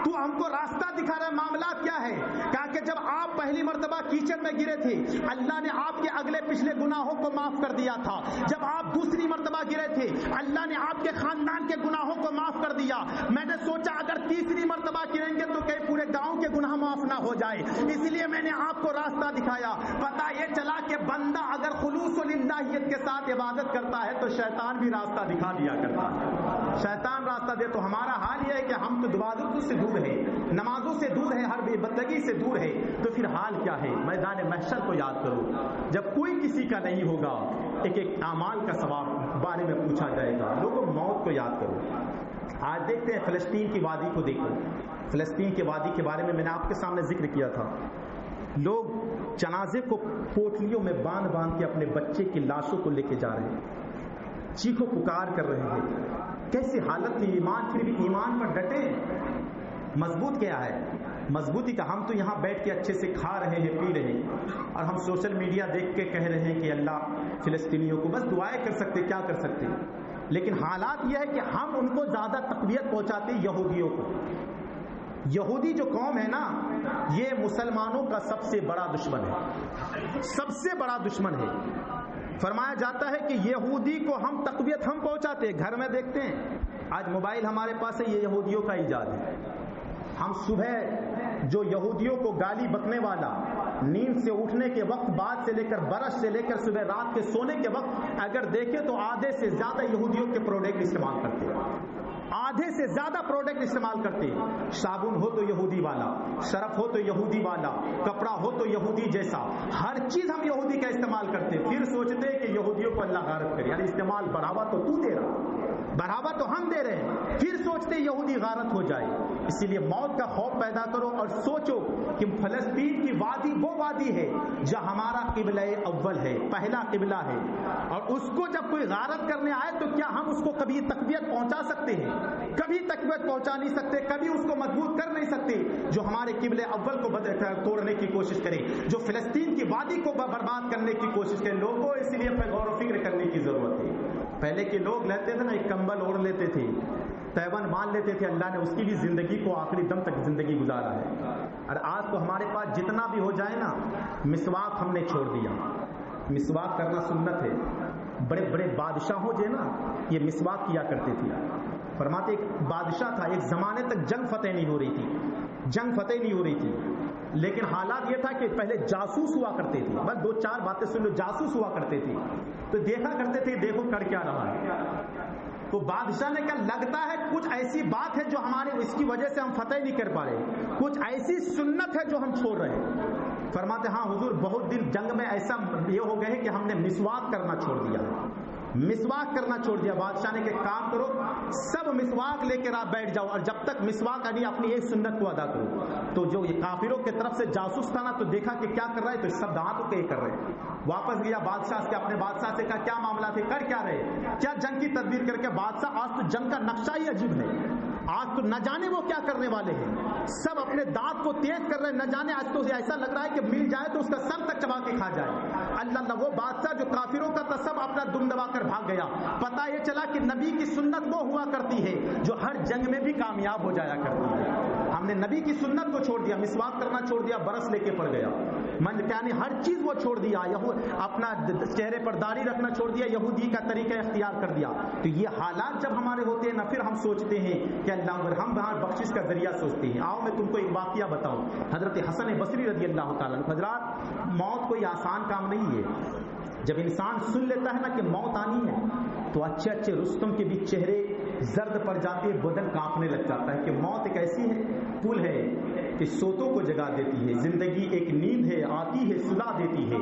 تو ہم کو راستہ دکھا رہا ہے، معاملات کیا ہے؟ کہا کہ جب آپ پہلی مرتبہ کیچڑ میں گرے تھے اللہ نے آپ کے اگلے پچھلے گناہوں کو معاف کر دیا تھا، جب آپ دوسری مرتبہ گرے تھے اللہ نے آپ کے خاندان کے گناہوں کو معاف کر دیا، میں نے سوچا اگر تیسری مرتبہ گریں گے تو کہیں پورے گاؤں کے گناہ معاف نہ ہو جائے، اس لیے میں نے آپ کو راستہ دکھایا۔ پتہ یہ چلا کہ بندہ اگر خلوص و للہیت کے ساتھ عبادت کرتا ہے تو شیطان بھی راستہ دکھا دیا کرتا ہے، شیطان راستہ دے۔ تو ہمارا حال یہ ہے کہ ہم تو عبادتوں سے دور ہے، نمازوں سے دور ہے، ہر بے بدگی سے دور ہے، تو پھر حال کیا ہے؟ میدان محشر کو یاد کرو، جب کوئی کسی کا نہیں ہوگا، ایک ایک اعمال کا ثواب بارے میں پوچھا جائے گا، لوگوں موت کو یاد کرو۔ آج دیکھتے ہیں فلسطین کی وادی کو، دیکھو فلسطین کی وادی کے بارے میں میں نے آپ کے سامنے ذکر کیا تھا، لوگ جنازے کو پوٹلیوں میں باندھ کے اپنے بچے کی لاشوں کو لے کے جا رہے ہیں، چیخو پکار کر رہے ہیں، کیسی حالت تھی، ایمان پھر بھی ایمان پر ڈٹے، مضبوط کیا ہے؟ مضبوطی کا ہم تو یہاں بیٹھ کے اچھے سے کھا رہے ہیں، پی رہے ہیں، اور ہم سوشل میڈیا دیکھ کے کہہ رہے ہیں کہ اللہ فلسطینیوں کو، بس دعائیں کر سکتے، کیا کر سکتے، لیکن حالات یہ ہے کہ ہم ان کو زیادہ تقویت پہنچاتے یہودیوں کو۔ یہودی جو قوم ہے نا، یہ مسلمانوں کا سب سے بڑا دشمن ہے، سب سے بڑا دشمن ہے۔ فرمایا جاتا ہے کہ یہودی کو ہم تقویت ہم پہنچاتے ہیں، گھر میں دیکھتے ہیں، آج موبائل ہمارے پاس ہے، یہ یہودیوں کا ایجاد ہے۔ ہم صبح جو یہودیوں کو گالی بکنے والا، نیند سے اٹھنے کے وقت بعد سے لے کر برش سے لے کر صبح رات کے سونے کے وقت اگر دیکھیں تو آدھے سے زیادہ یہودیوں کے پروڈکٹ استعمال کرتے ہیں، آدھے سے زیادہ پروڈکٹ استعمال کرتے ہیں، صابن ہو تو یہودی والا، سرف ہو تو یہودی والا، کپڑا ہو تو یہودی جیسا، ہر چیز ہم یہودی کا استعمال کرتے ہیں، پھر سوچتے ہیں کہ یہودیوں کو اللہ غارت کرے، یعنی استعمال بڑھاوا تو تو دے رہا، بڑھاوا تو ہم دے رہے ہیں، پھر سوچتے ہیں یہودی غارت ہو جائے۔ اسی لیے موت کا خوف پیدا کرو اور سوچو کہ فلسطین کی وادی وہ وادی ہے جو ہمارا قبلہ اول ہے، پہلا قبلہ ہے، اور اس کو جب کوئی غارت کرنے آئے تو کیا ہم اس کو کبھی تقویت پہنچا سکتے ہیں؟ کبھی تقویت پہنچا نہیں سکتے، کبھی اس کو مضبوط کر نہیں سکتے۔ جو ہمارے قبلہ اول کو توڑنے کی کوشش کرے، جو فلسطین کی وادی کو برباد کرنے کی کوشش کرے، لوگوں اس لیے غور و فکر کرنے کی ضرورت ہے۔ پہلے کے لوگ لیتے تھے نا، ایک کمبل اوڑھ لیتے تھے، تیبن مان لیتے تھے، اللہ نے اس کی بھی زندگی کو آخری دم تک زندگی گزارا ہے۔ اور آج تو ہمارے پاس جتنا بھی ہو جائے نا، مسواک ہم نے چھوڑ دیا، مسواک کرنا سنت ہے۔ بڑے بڑے بادشاہوں جو ہے نا، یہ مسواک کیا کرتے تھے۔ فرماتے ایک بادشاہ تھا، ایک زمانے تک جنگ فتح نہیں ہو رہی تھی، لیکن حالات یہ تھا کہ پہلے جاسوس ہوا کرتے تھے، بس دو چار باتیں سن لو، جاسوس ہوا کرتے تھے، تو دیکھا کرتے تھے دیکھو کر کیا رہا ہے۔ تو بادشاہ نے کہا لگتا ہے کچھ ایسی بات ہے جو ہمارے اس کی وجہ سے ہم فتح نہیں کر پا رہے، کچھ ایسی سنت ہے جو ہم چھوڑ رہے ہیں۔ فرماتے ہاں حضور، بہت دن جنگ میں ایسا یہ ہو گئے کہ ہم نے مسواک کرنا چھوڑ دیا، مسواک کرنا چھوڑ دیا. بادشاہ نے کہ کام کرو, سب مسواک لے کے بیٹھ جاؤ, اور جب تک مسواک یعنی اپنی ایک سنت کو ادا کرو. تو جو یہ کافروں کی طرف سے جاسوس تھا نا, تو دیکھا کہ کیا کر رہا ہے, تو سب دانتوں کے کر رہے. واپس گیا بادشاہ سے, اپنے بادشاہ سے کہا کیا معاملہ تھے, کر کیا رہے, کیا جنگ کی تدبیر کر کے. بادشاہ آج تو جنگ کا نقشہ ہی عجیب ہے, آج تو نہ جانے وہ کیا کرنے والے ہیں, سب اپنے دانت کو تیز کر رہے ہیں, نہ جانے آج تو ایسا لگ رہا ہے کہ مل جائے تو اس کا سر تک چبا کے کھا جائے. اللہ اللہ, وہ بادشاہ جو کافروں کا تھا سب اپنا دم دبا کر بھاگ گیا. پتہ یہ چلا کہ نبی کی سنت وہ ہوا کرتی ہے جو ہر جنگ میں بھی کامیاب ہو جایا کرتی ہے. ہم نے نبی کی سنت کو چھوڑ دیا, مسواک کرنا چھوڑ دیا, برس لے کے پڑ گیا, یعنی ہر چیز وہ چھوڑ دیا, اپنا چہرے پر داڑھی رکھنا چھوڑ دیا, یہودی کا طریقہ اختیار کر دیا. تو یہ حالات جب ہمارے ہوتے ہیں نا, پھر ہم سوچتے ہیں کہ اللہ, ہم وہاں بخشش کا ذریعہ سوچتے ہیں. آؤ میں تم کو ایک واقعہ بتاؤں. حضرت حسن بصری رضی اللہ تعالیٰ. حضرات, موت کوئی آسان کام نہیں ہے. جب انسان سن لیتا ہے نا کہ موت آنی ہے, تو اچھے اچھے رستم کے بھی چہرے زرد پڑ جاتے ہیں, بدن کانپنے لگ جاتا ہے کہ موت ایک ایسی ہے, پل ہے کہ سوتوں کو جگا دیتی ہے. زندگی ایک نیند ہے, آتی ہے سلا دیتی ہے.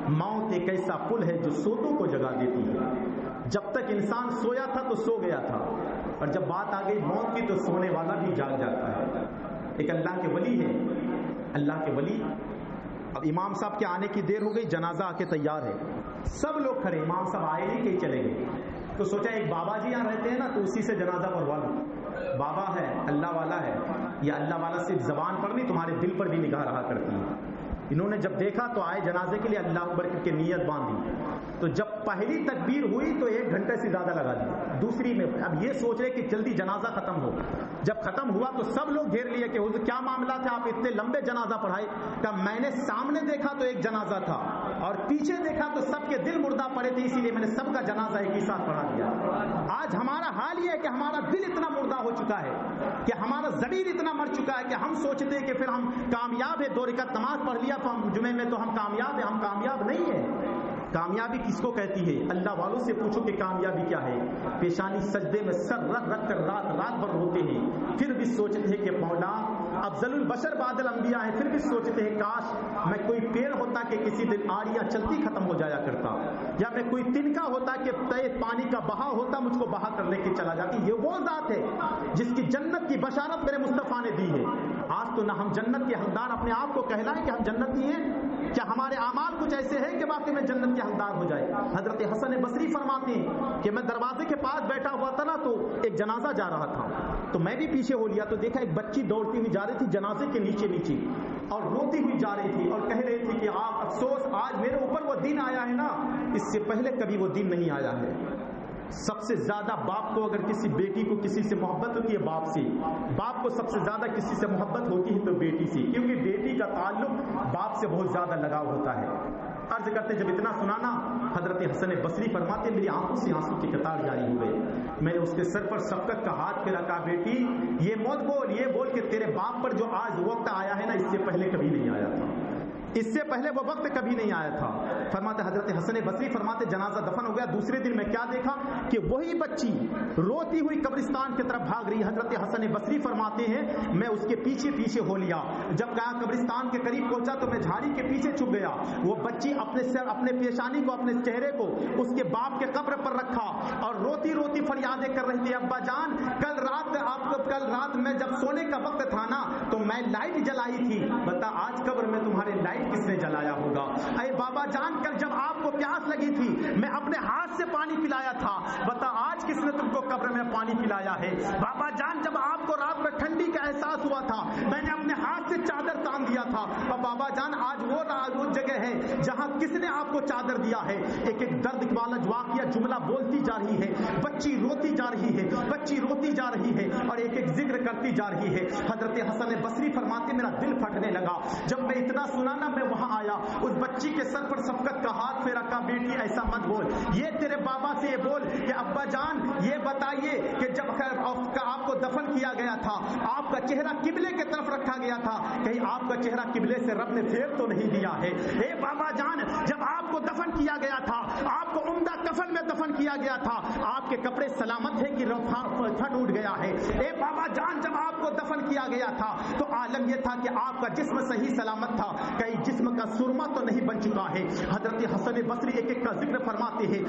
موت ایک ایسا پل ہے جو سوتوں کو جگا دیتی ہے. جب تک انسان سویا تھا تو سو گیا تھا, اور جب بات آ گئی موت کی تو سونے والا بھی جاگ جاتا ہے. ایک اللہ کے ولی ہے, اللہ کے ولی. اب امام صاحب کے آنے کی دیر ہو گئی, جنازہ آ کے تیار ہے, سب لوگ کھڑے, امام صاحب آئے نہیں کہ چلے گئے. تو سوچا ایک بابا جی یہاں رہتے ہیں نا, تو اسی سے جنازہ پڑھوا لو. بابا ہے, اللہ والا ہے, یا اللہ والا صرف زبان پر نہیں تمہارے دل پر بھی نگاہ رہا کرتی ہے. انہوں نے جب دیکھا تو آئے جنازے کے لیے, اللہ اکبر کے نیت باندھی. تو جب پہلی تکبیر ہوئی تو 1 گھنٹے سے زیادہ لگا دی. دوسری میں اب یہ سوچ رہے کہ جلدی جنازہ ختم ہو. جب ختم ہوا تو سب لوگ گھیر لیے کہ حضور کیا معاملہ تھا, آپ اتنے لمبے جنازہ پڑھائے. کہ میں نے سامنے دیکھا تو ایک جنازہ تھا, اور پیچھے دیکھا تو سب کے دل مردہ پڑے تھے, اسی لیے میں نے سب کا جنازہ ایک ہی ساتھ پڑھا دیا. آج ہمارا حال یہ ہے کہ ہمارا دل اتنا مردہ ہو چکا ہے, کہ ہمارا ضمیر اتنا مر چکا ہے, کہ ہم سوچتے ہیں کہ پھر ہم کامیاب ہے, 2 رکعت نماز پڑھ لیا تو ہم جمعے میں تو ہم کامیاب ہیں. ہم کامیاب نہیں ہیں. کامیابی کس کو کہتی ہے؟ اللہ والوں سے پوچھو کہ کامیابی کیا ہے. پیشانی سجدے میں سر رکھ رکھ کر رات رات بھر روتے ہیں, پھر بھی سوچتے ہیں کہ مولا افضل البشر بعد الانبیاء ہیں, پھر بھی سوچتے ہیں کاش میں کوئی پیڑ ہوتا کہ کسی دن آڑیاں چلتی ختم ہو جایا کرتا, یا میں کوئی تنکا ہوتا کہ تیز پانی کا بہاؤ ہوتا, مجھ کو بہا کر لے کے چلا جاتی. یہ وہ ذات ہے جس کی جنت کی بشارت میرے مصطفیٰ نے دی ہے. آج تو نہ ہم جنت کے حقدار اپنے آپ کو کہلائیں کہ ہم جنتی ہیں, کیا ہمارے اعمال کچھ ایسے ہیں کہ واقعی میں جنت کے حقدار ہو جائے. حضرت حسن بصری فرماتے ہیں کہ میں دروازے کے پاس بیٹھا ہوا تھا نا, تو ایک جنازہ جا رہا تھا, تو میں بھی پیچھے ہو لیا. تو دیکھا ایک بچی دوڑتی ہوئی جا رہی تھی جنازے کے نیچے نیچے, اور روتی ہوئی جا رہی تھی, اور کہہ رہی تھی کہ آپ افسوس, آج میرے اوپر وہ دن آیا ہے نا, اس سے پہلے کبھی وہ دن نہیں آیا ہے. سب سے زیادہ باپ کو اگر کسی بیٹی کو کسی سے محبت ہوتی ہے باپ سے, باپ کو سب سے زیادہ کسی سے محبت ہوتی ہے تو بیٹی سے, کیونکہ بیٹی کا تعلق باپ سے بہت زیادہ لگاؤ ہوتا ہے. عرض کرتے جب اتنا سنانا, حضرت حسن بصری فرماتے میری آنکھوں سے آنسو کی قطار جاری ہو گئے. میں نے اس کے سر پر شفقت کا ہاتھ پھیرا, کہا بیٹی یہ مت بول, یہ بول کہ تیرے باپ پر جو آج وقت آیا ہے نا, اس سے پہلے کبھی نہیں آیا تھا, اس سے پہلے وہ وقت کبھی نہیں آیا تھا. فرماتے حضرت حسن بصری فرماتے جنازہ دفن ہو گیا. دوسرے دن میں کیا دیکھا کہ وہی بچی روتی ہوئی قبرستان کی طرف بھاگ رہی. حضرت حسن بصری فرماتے ہیں میں اس کے پیچھے پیچھے ہو لیا. جب گیا قبرستان کے قریب پہنچا تو میں جھاڑی کے پیچھے چھپ گیا. وہ بچی اپنے سر, اپنے پیشانی کو, اپنے چہرے کو اس کے باپ کے قبر پر رکھا, اور روتی روتی فریادیں کر رہی تھی, ابا جان کل رات میں جب سونے کا وقت تھا نا, تو میں لائٹ جلائی تھی, بتا آج قبر میں تمہارے لائٹ کس نے جلایا ہوگا. اے بابا جان کل جب آپ کو پیاس لگی تھی میں اپنے ہاتھ سے پانی پلایا تھا, بتا آج کس نے تم کو قبر میں پانی پلایا ہے. بابا جان جب آپ کو رات میں ٹھنڈی کا احساس ہوا تھا میں نے اپنے ہاتھ سے چادر تان دیا تھا, اور بابا جان آج وہ جگہ ہے جہاں کس نے آپ کو چادر دیا ہے. ایک ایک درد والا واقعہ جملہ بولتی جا رہی ہے, بچی روتی جا رہی ہے, بچی روتی جا رہی ہے, اور ایک ایک ذکر کرتی جا رہی ہے. حضرت حسن بصری فرماتے میرا دل پھٹنے لگا. جب میں اتنا سنا نا, میں وہاں آیا, اس بچی کے سر پر شفقت کا ہاتھ پھیرا, کہا بیٹی ایسا مت بول, یہ تیرے بابا سے یہ بول کہ ابا جان یہ بتائیے کہ جب آپ کو دفن کیا گیا تھا آپ کا چہرہ قبلے کی طرف رکھا گیا تھا, کہیں آپ کا چہرہ قبلے سے رب نے پھیر تو نہیں دیا ہے. اے بابا جان جب آپ کو دفن کیا گیا تھا آپ کو عمدہ کفن جنگل میں دفن کیا گیا تھا، آپ کے کپڑے سلامت ہے کہ پھٹ اٹھ گیا ہے؟ اے بابا جان، جب آپ کو دفن کیا گیا تھا تو عالم یہ تھا کہ آپ کا جسم صحیح سلامت تھا، کہیں جسم کا سرما تو نہیں بن چکا ہے؟ حضرت حسن بصری ایک ایک کا ذکر فرماتے ہیں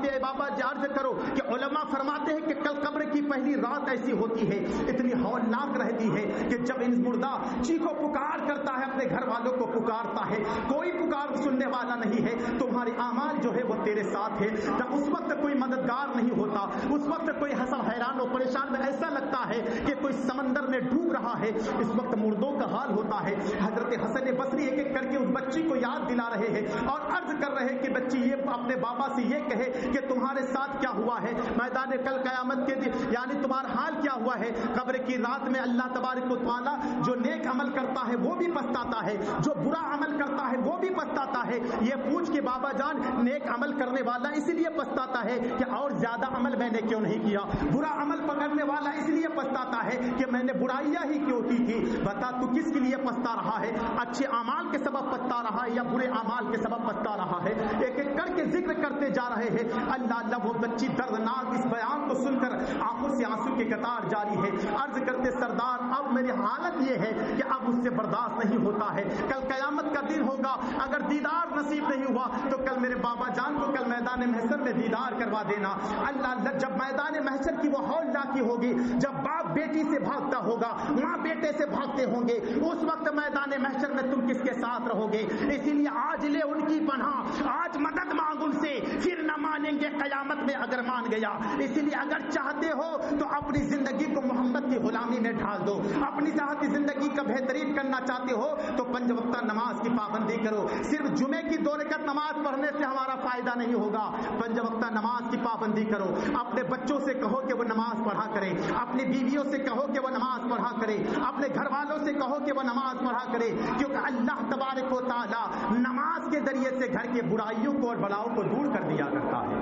اے بابا عرض کرو کہ علماء فرماتے ہیں کہ کل قبر کی پہلی رات ایسی ہوتی ہے، اتنی ہولناک رہتی ہے کہ جب ان مردہ چیخو پکار کرتا ہے، اپنے گھر والوں کو پکارتا ہے، کوئی پکار سننے والا نہیں ہے، تمہاری اعمال جو ہے وہ تیرے ساتھ ہے، اس وقت کوئی مددگار نہیں ہوتا، اس وقت کوئی حیران و پریشان میں ایسا لگتا ہے کہ کوئی سمندر میں ڈوب رہا ہے، اس وقت مردوں کا حال ہوتا ہے۔ حضرت حسن بصری ایک ایک کر کے اس بچی کو یاد دلا رہے ہیں اور عرض کر رہے کہ بچی یہ اپنے بابا سے یہ کہے کہ تمہارے ساتھ کیا ہوا ہے میدان کل قیامت کے دن، یعنی تمہارا حال کیا ہوا ہے قبر کی رات میں۔ اللہ تبارک و تعالیٰ جو نیک عمل کرتا ہے وہ بھی پچھتاتا ہے، جو برا عمل کرتا ہے وہ بھی پچھتاتا ہے۔ یہ پوچھ کے بابا جان نیک عمل کرنے والا اس لیے پچھتاتا ہے کہ اور زیادہ عمل میں نے کیوں نہیں کیا، برا عمل پکڑنے والا اس لیے پچھتاتا ہے کہ میں نے برائیاں ہی کیوں کی تھی۔ بتا تو کس کے لیے پچھتا رہا ہے؟ اچھے اعمال کے سبب پچھتا رہا ہے یا برے اعمال کے سبب پچھتا رہا ہے؟ ایک ایک کر کے ذکر کرتے جا رہے ہیں۔ اللہ اللہ، وہ بچی دردناک اس بیان کو سن کر آنکھوں سے آنسو کی قطار جاری ہے، عرض کرتے سردار اب میری حالت یہ ہے کہ اب اس سے برداشت نہیں ہوتا ہے، کل قیامت کا دن ہوگا، اگر دیدار نصیب نہیں ہوا تو کل میرے بابا جان کو کل میدان محشر میں دیدار کروا دینا۔ اللہ اللہ، جب میدان محشر کی وہ ہول لاکی ہوگی، جب باپ بیٹی سے بھاگتا ہوگا، ماں بیٹے سے بھاگتے ہوں گے، اس وقت میدان محشر میں تم کس کے ساتھ رہو گے؟ اسی لیے آج لے ان کی پناہ، آج مدد مانگ ان سے، پھر نہ مانیں گے قیامت میں اگر مان گیا۔ اسی لیے اگر چاہتے ہو تو اپنی زندگی کو محمد کی غلامی میں ڈھال دو، اپنی ذاتی زندگی کا بہترین کرنا چاہتے ہو تو 5 وقتہ نماز کی پابندی کرو۔ صرف جمعے کی 2 رکعت نماز پڑھنے سے ہمارا فائدہ نہیں ہوگا، 5 وقتہ نماز کی پابندی کرو۔ اپنے بچوں سے کہو کہ وہ نماز پڑھا کریں، اپنی بیویوں سے کہو کہ وہ نماز پڑھا کریں، اپنے گھر والوں سے کہو کہ وہ نماز پڑھا کریں، کیونکہ اللہ تبارک و تعالی نماز کے ذریعے سے گھر کے برائیوں کو اور بلاؤں کو دور کر دیا کرتا ہے۔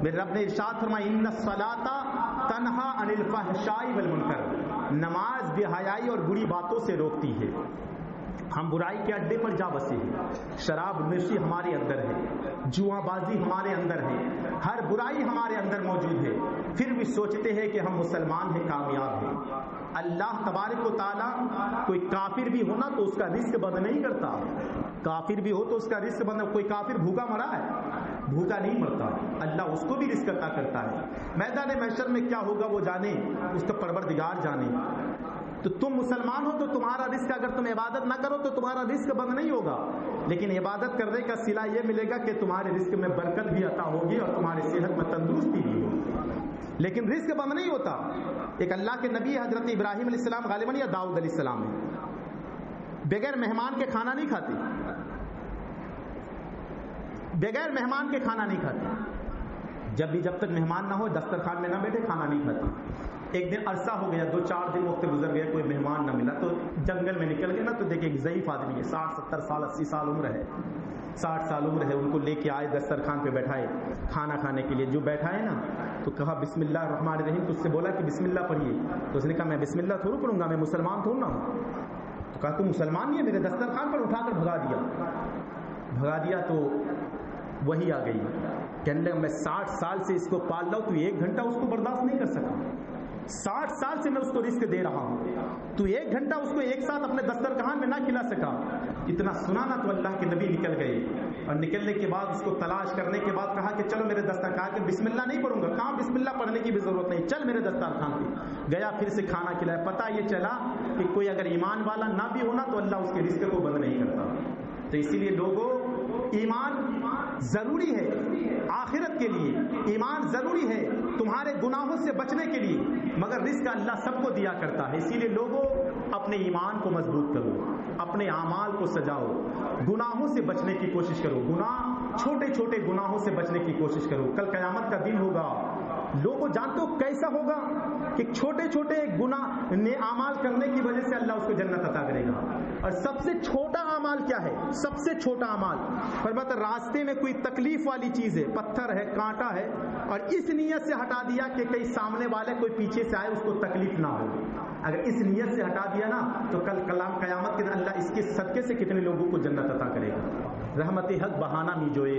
میرے رب نے ارشاد فرمایا ان الصلاۃ تنہا عن الفحشاء والمنکر، نماز بے حیائی اور بری باتوں سے روکتی ہے۔ ہم برائی کے اڈے پر جا بسے ہیں، شراب نوشی ہمارے اندر ہے، جوا بازی ہمارے اندر ہے، ہر برائی ہمارے اندر موجود ہے، پھر بھی سوچتے ہیں کہ ہم مسلمان ہیں، کامیاب ہیں۔ اللہ تبارک و تعالیٰ کوئی کافر بھی ہونا تو اس کا رزق بند نہیں کرتا، کافر بھی ہو تو اس کا رزق بند، کوئی کافر بھوکا مرا ہے؟ بھوکا نہیں مرتا، اللہ اس کو بھی رزق عطا کرتا ہے۔ میدان محشر میں کیا ہوگا وہ جانے، اس کا پروردگار جانے۔ تو تم مسلمان ہو تو تمہارا رزق، اگر تم عبادت نہ کرو تو تمہارا رزق بند نہیں ہوگا، لیکن عبادت کرنے کا صلہ یہ ملے گا کہ تمہارے رزق میں برکت بھی عطا ہوگی اور تمہاری صحت میں تندرستی بھی ہوگی، لیکن رزق بند نہیں ہوتا۔ ایک اللہ کے نبی حضرت ابراہیم علیہ السلام غالباً یا داؤد علیہ السلام ہے، بغیر مہمان کے کھانا نہیں کھاتے، بغیر مہمان کے کھانا نہیں کھاتے، جب تک مہمان نہ ہو دسترخوان میں نہ بیٹھے کھانا نہیں کھاتے۔ ایک دن عرصہ ہو گیا، 2-4 دن وقت گزر گیا، کوئی مہمان نہ ملا، تو جنگل میں نکل گئے نا، تو دیکھیں ایک ضعیف آدمی ہے، 60-70 سال 80 سال عمر ہے، 60 سال عمر ہے، ان کو لے کے آئے دسترخوان پہ بیٹھائے کھانا کھانے کے لیے۔ جو بیٹھا ہے نا تو کہا بسم اللہ الرحمن الرحیم، تو اس سے بولا کہ بسم اللہ پڑھیے، تو اس نے کہا میں بسم اللہ تھوڑا پڑھوں گا، میں مسلمان تھوڑا نہ ہوں۔ تو کہا تم مسلمان نہیں ہے، میرے دسترخوان پر اٹھا کر بھگا دیا۔ تو وہی آ گئی، کہنے لگا میں 60 سال سے اس کو پال رہا ہوں، تو 1 گھنٹہ اس کو برداشت نہیں کر سکا، 60 سال سے میں اس کو رزق دے رہا ہوں، تو 1 گھنٹہ اس کو ایک ساتھ اپنے دسترخوان میں نہ کھلا سکا۔ اتنا سنا نا تو اللہ کے نبی نکل گئے، اور نکلنے کے بعد اس کو تلاش کرنے کے بعد کہا کہ چلو میرے دسترخوان کے بسم اللہ نہیں پڑھوں گا، کہاں بسم اللہ پڑھنے کی بھی ضرورت نہیں، چل میرے دسترخوان پہ گیا، پھر سے کھانا کھلایا۔ پتہ یہ چلا کہ کوئی اگر ایمان والا نہ بھی ہونا تو اللہ اس کے رزق کو بند نہیں کرتا۔ تو اسی لیے لوگوں، ایمان ضروری ہے آخرت کے لیے، ایمان ضروری ہے تمہارے گناہوں سے بچنے کے لیے، مگر رزق اللہ سب کو دیا کرتا ہے۔ اسی لیے لوگوں اپنے ایمان کو مضبوط کرو، اپنے اعمال کو سجاؤ، گناہوں سے بچنے کی کوشش کرو، چھوٹے چھوٹے گناہوں سے بچنے کی کوشش کرو۔ کل قیامت کا دن ہوگا، لوگوں جانتے ہو کیسا ہوگا کہ چھوٹے چھوٹے گناہ اعمال کرنے کی وجہ سے اللہ اس کو جنت عطا کرے گا۔ اور سب سے چھوٹا اعمال کیا ہے؟ سب سے چھوٹا اعمال فرماتا راستے میں کوئی تکلیف والی چیز ہے، پتھر ہے، کانٹا ہے، اور اس نیت سے ہٹا دیا کہ کہیں سامنے والے کوئی پیچھے سے آئے اس کو تکلیف نہ ہو، اگر اس نیت سے ہٹا دیا نا تو کل قیامت کے دن اللہ اس کے صدقے سے کتنے لوگوں کو جنت عطا کرے گا. رحمت حق بہانہ میجوئے.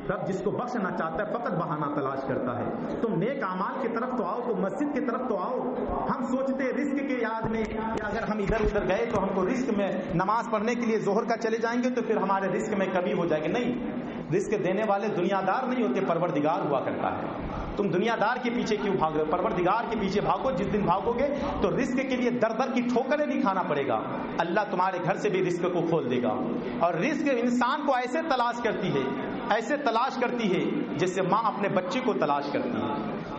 رب جس کو بخشنا چاہتا ہے فقط بہانہ تلاش کرتا ہے. تم نیک اعمال کی طرف تو آؤ, تو مسجد کی طرف تو آؤ. ہم سوچتے ہیں رزق کے یاد میں کہ اگر ہم ادھر ادھر گئے تو ہم کو رزق میں نماز پڑھنے کے لیے ظہر کا چلے جائیں گے تو پھر ہمارے رزق میں کمی ہو جائے گی. نہیں, رزق دینے والے دنیا دار نہیں ہوتے, پروردگار ہوا کرتا ہے. تم دنیا دار کے پیچھے کیوں بھاگ رہے ہو؟ پروردگار کے پیچھے بھاگو. جس دن بھاگو گے تو رزق کے لیے در در کی ٹھوکریں نہیں کھانا پڑے گا. اللہ تمہارے گھر سے بھی رزق کو کھول دے گا. اور رزق انسان کو ایسے تلاش کرتی ہے, ایسے تلاش کرتی ہے جیسے ماں اپنے بچے کو تلاش کرتی ہے.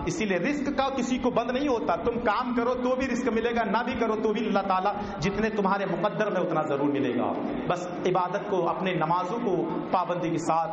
اسی لیے رزق کا کسی کو بند نہیں ہوتا. تم کام کرو تو بھی رزق ملے گا, نہ بھی کرو تو بھی اللہ تعالیٰ جتنے تمہارے مقدر میں اتنا ضرور ملے گا. بس عبادت کو, اپنے نمازوں کو پابندی کے ساتھ